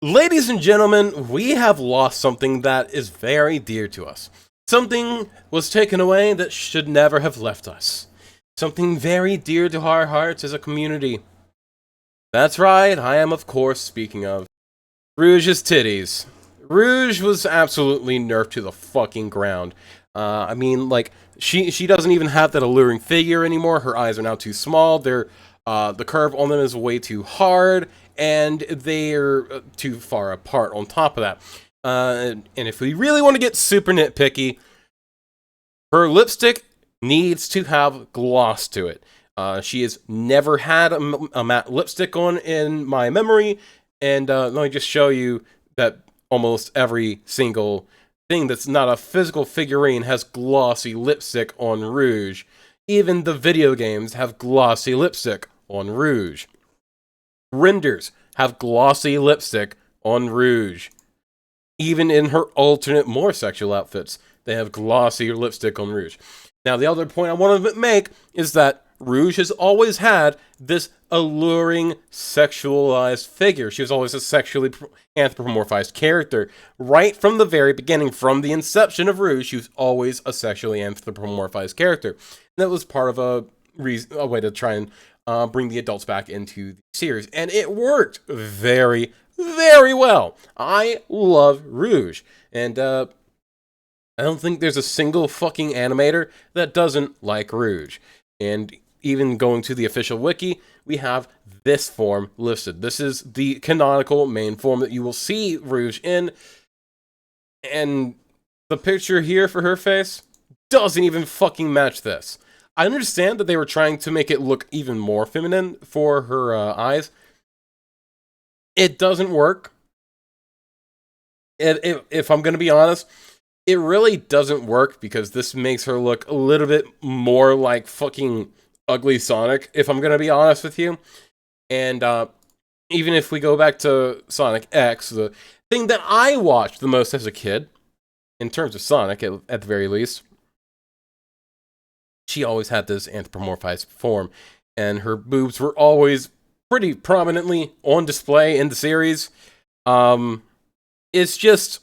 Ladies and gentlemen, we have lost something that is very dear to us. Something was taken away that should never have left us. Something very dear to our hearts as a community. That's right, I am of course speaking of Rouge's titties. Rouge was absolutely nerfed to the fucking ground. She doesn't even have that alluring figure anymore. Her eyes are now too small. The curve on them is way too hard, and they're too far apart on top of that. And if we really want to get super nitpicky, her lipstick needs to have gloss to it. She has never had a matte lipstick on in my memory, and let me just show you that almost every single thing that's not a physical figurine has glossy lipstick on Rouge. Even the video games have glossy lipstick on Rouge. Renders have glossy lipstick on Rouge. Even in her alternate, more sexual outfits, they have glossy lipstick on Rouge. Now, the other point I want to make is that Rouge has always had this alluring, sexualized figure. She was always a sexually anthropomorphized character. Right from the very beginning, from the inception of Rouge, she was always a sexually anthropomorphized character. And that was part of a way to try and bring the adults back into the series. And it worked very, very well. I love Rouge. And I don't think there's a single fucking animator that doesn't like Rouge. And even going to the official wiki, we have this form listed. This is the canonical main form that you will see Rouge in. And the picture here for her face doesn't even fucking match this. I understand that they were trying to make it look even more feminine for her eyes. It doesn't work. If I'm going to be honest, it really doesn't work because this makes her look a little bit more like fucking ugly Sonic, if I'm going to be honest with you. And even if we go back to Sonic X, the thing that I watched the most as a kid, in terms of Sonic at the very least, she always had this anthropomorphized form, and her boobs were always pretty prominently on display in the series. It's just,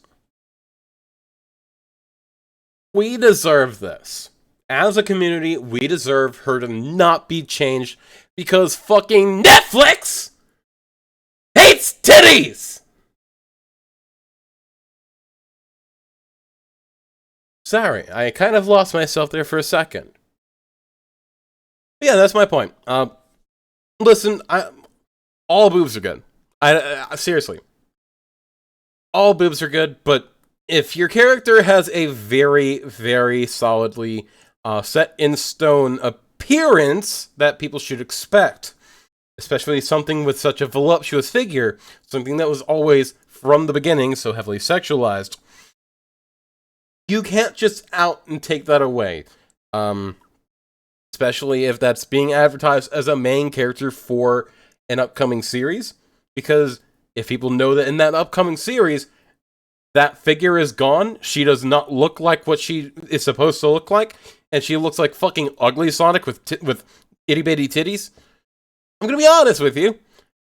we deserve this. As a community, we deserve her to not be changed because fucking Netflix hates titties! Sorry, I kind of lost myself there for a second. But yeah, that's my point. Listen, all boobs are good. Seriously. All boobs are good, but if your character has a very, very solidly set in stone appearance that people should expect, especially something with such a voluptuous figure, something that was always, from the beginning, so heavily sexualized, you can't just out and take that away. Especially if that's being advertised as a main character for an upcoming series, because if people know that in that upcoming series, that figure is gone, she does not look like what she is supposed to look like, and she looks like fucking ugly Sonic with itty-bitty titties, I'm gonna be honest with you,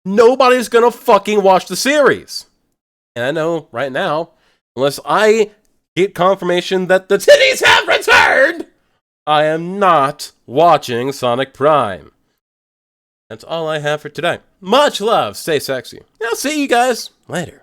nobody's gonna fucking watch the series. And I know, right now, unless I get confirmation that the titties have returned, I am not watching Sonic Prime. That's all I have for today. Much love, stay sexy. I'll see you guys later.